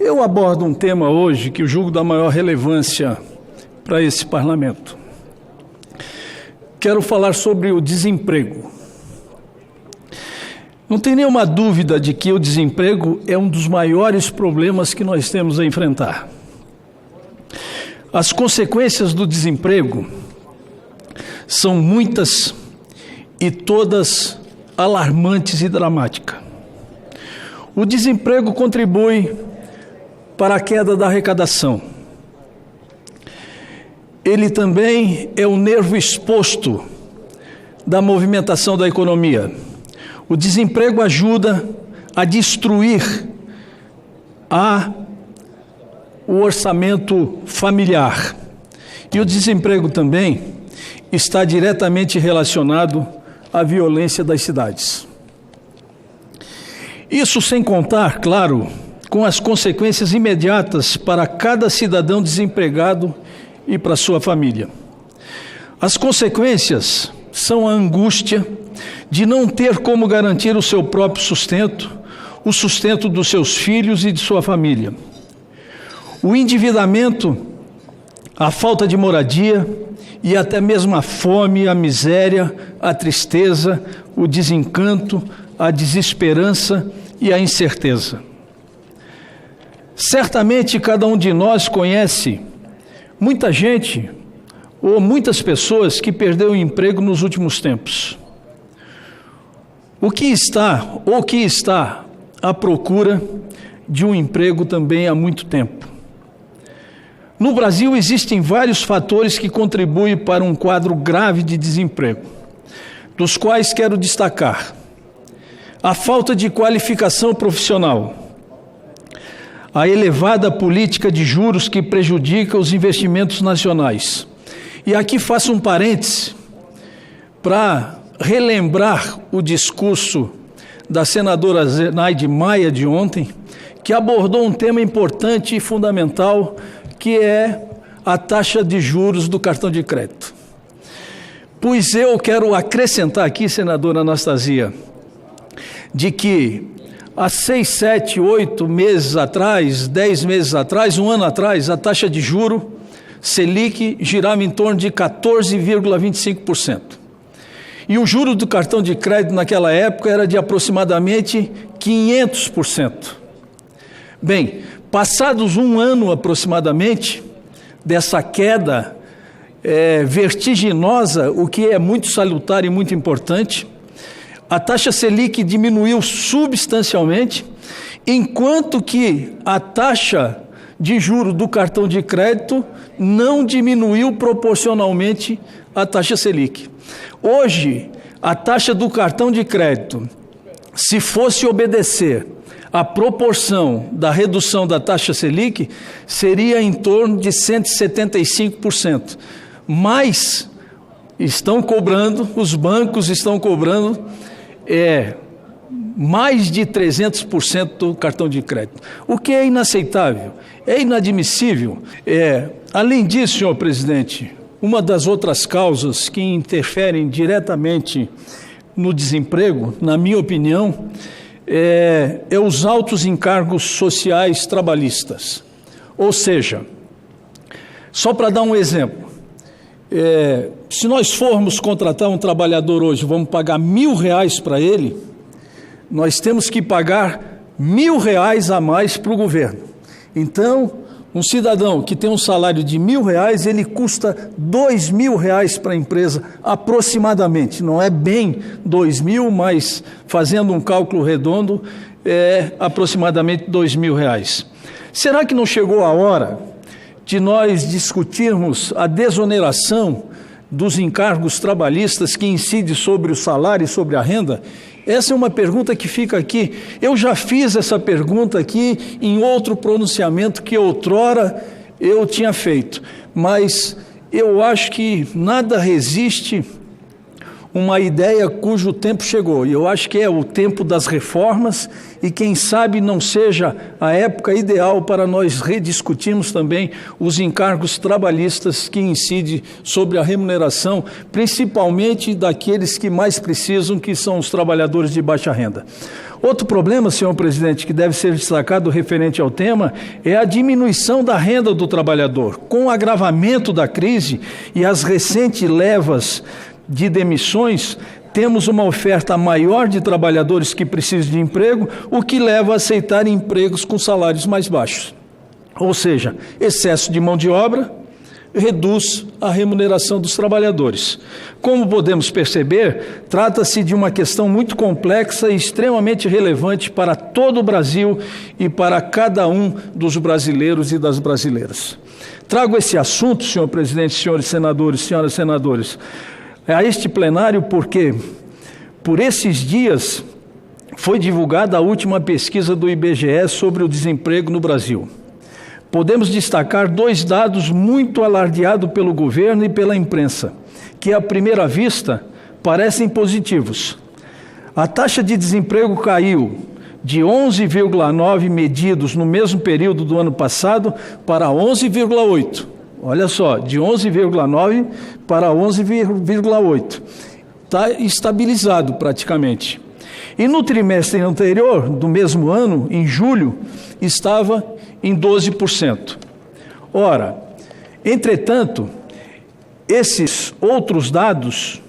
Eu abordo um tema hoje que eu julgo da maior relevância para esse parlamento. Quero falar sobre o desemprego. Não tem nenhuma dúvida de que o desemprego é um dos maiores problemas que nós temos a enfrentar. As consequências do desemprego são muitas e todas alarmantes e dramáticas. O desemprego contribui para a queda da arrecadação. Ele também é o nervo exposto da movimentação da economia. O desemprego ajuda a destruir o orçamento familiar. E o desemprego também está diretamente relacionado à violência das cidades. Isso sem contar, claro, com as consequências imediatas para cada cidadão desempregado e para sua família. As consequências são a angústia de não ter como garantir o seu próprio sustento, o sustento dos seus filhos e de sua família. O endividamento, a falta de moradia e até mesmo a fome, a miséria, a tristeza, o desencanto, a desesperança e a incerteza. Certamente cada um de nós conhece muita gente ou muitas pessoas que perdeu o emprego nos últimos tempos. O que está à procura de um emprego também há muito tempo. No Brasil existem vários fatores que contribuem para um quadro grave de desemprego, dos quais quero destacar a falta de qualificação profissional, a elevada política de juros que prejudica os investimentos nacionais. E aqui faço um parêntese para relembrar o discurso da senadora Zenaide Maia de ontem, que abordou um tema importante e fundamental, que é a taxa de juros do cartão de crédito. Pois eu quero acrescentar aqui, senadora Anastasia, de que há 6, 7, 8 meses atrás, 10 meses atrás, um ano atrás, a taxa de juro Selic girava em torno de 14,25%. E o juro do cartão de crédito naquela época era de aproximadamente 500%. Bem, passados um ano aproximadamente dessa queda vertiginosa, o que é muito salutar e muito importante, a taxa Selic diminuiu substancialmente, enquanto que a taxa de juros do cartão de crédito não diminuiu proporcionalmente à taxa Selic. Hoje, a taxa do cartão de crédito, se fosse obedecer à proporção da redução da taxa Selic, seria em torno de 175%. Mas os bancos estão cobrando mais de 300% do cartão de crédito, o que é inaceitável, é inadmissível. Além disso, senhor presidente, uma das outras causas que interferem diretamente no desemprego, na minha opinião, é os altos encargos sociais trabalhistas. Ou seja, só para dar um exemplo, se nós formos contratar um trabalhador hoje, vamos pagar R$1.000 para ele, nós temos que pagar R$1.000 a mais para o governo. Então, um cidadão que tem um salário de R$1.000, ele custa R$2.000 para a empresa, aproximadamente. Não é bem 2.000, mas fazendo um cálculo redondo, é aproximadamente R$2.000. Será que não chegou a hora de nós discutirmos a desoneração dos encargos trabalhistas que incidem sobre o salário e sobre a renda? Essa é uma pergunta que fica aqui. Eu já fiz essa pergunta aqui em outro pronunciamento que outrora eu tinha feito, mas eu acho que nada resiste uma ideia cujo tempo chegou, e eu acho que é o tempo das reformas, e quem sabe não seja a época ideal para nós rediscutirmos também os encargos trabalhistas que incidem sobre a remuneração, principalmente daqueles que mais precisam, que são os trabalhadores de baixa renda. Outro problema, senhor presidente, que deve ser destacado referente ao tema, é a diminuição da renda do trabalhador. Com o agravamento da crise e as recentes levas de demissões, temos uma oferta maior de trabalhadores que precisam de emprego, o que leva a aceitar empregos com salários mais baixos. Ou seja, excesso de mão de obra reduz a remuneração dos trabalhadores. Como podemos perceber, trata-se de uma questão muito complexa e extremamente relevante para todo o Brasil e para cada um dos brasileiros e das brasileiras. Trago esse assunto, senhor presidente, senhores senadores, senhoras senadoras, a este plenário porque, por esses dias, foi divulgada a última pesquisa do IBGE sobre o desemprego no Brasil. Podemos destacar dois dados muito alardeados pelo governo e pela imprensa, que à primeira vista parecem positivos. A taxa de desemprego caiu de 11,9 medidos no mesmo período do ano passado para 11,8. Olha só, de 11,9 para 11,8. Está estabilizado praticamente. E no trimestre anterior, do mesmo ano, em julho, estava em 12%. Ora, entretanto, esses outros dados,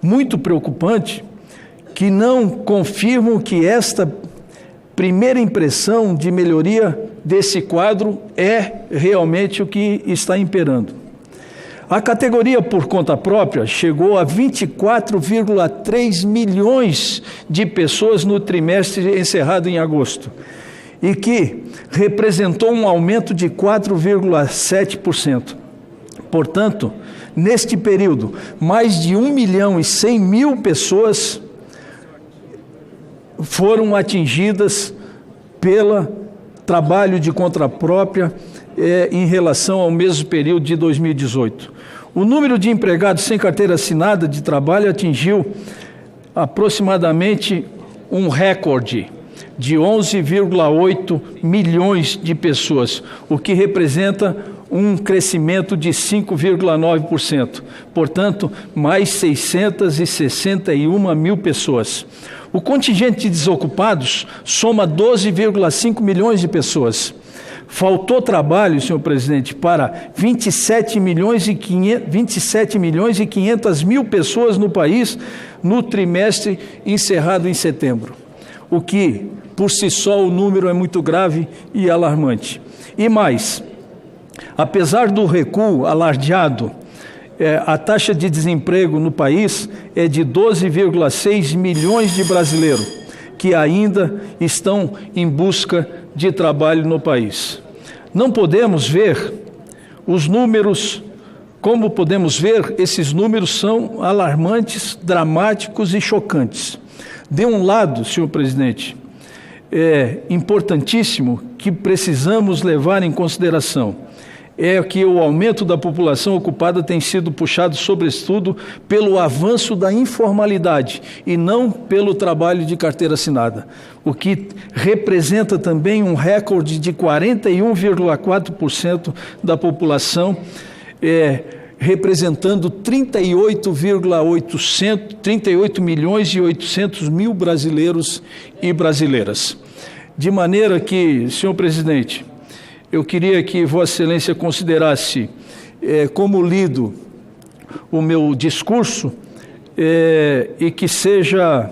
muito preocupantes, que não confirmam que esta primeira impressão de melhoria desse quadro é realmente o que está imperando. A categoria por conta própria chegou a 24,3 milhões de pessoas no trimestre encerrado em agosto, e que representou um aumento de 4,7%. Portanto, neste período, mais de 1.100.000 pessoas foram atingidas pelo trabalho de conta própria em relação ao mesmo período de 2018. O número de empregados sem carteira assinada de trabalho atingiu aproximadamente um recorde de 11,8 milhões de pessoas, o que representa um crescimento de 5,9%. Portanto, mais 661 mil pessoas. O contingente de desocupados soma 12,5 milhões de pessoas. Faltou trabalho, senhor presidente, para 27 milhões e 500 mil pessoas no país no trimestre encerrado em setembro. O que, por si só, o número é muito grave e alarmante. E mais, apesar do recuo alardeado, a taxa de desemprego no país é de 12,6 milhões de brasileiros que ainda estão em busca de trabalho no país. Não podemos ver os números, como podemos ver, esses números são alarmantes, dramáticos e chocantes. De um lado, senhor presidente, é importantíssimo que precisamos levar em consideração é que o aumento da população ocupada tem sido puxado, sobretudo, pelo avanço da informalidade e não pelo trabalho de carteira assinada, o que representa também um recorde de 41,4% da população, representando 38 milhões e 800 mil brasileiros e brasileiras. De maneira que, senhor presidente, eu queria que Vossa Excelência considerasse como lido o meu discurso e que seja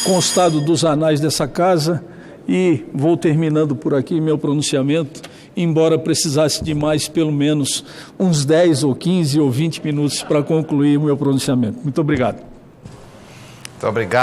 constado dos anais dessa casa, e vou terminando por aqui meu pronunciamento, embora precisasse de mais pelo menos uns 10 ou 15 ou 20 minutos para concluir o meu pronunciamento. Muito obrigado. Muito obrigado.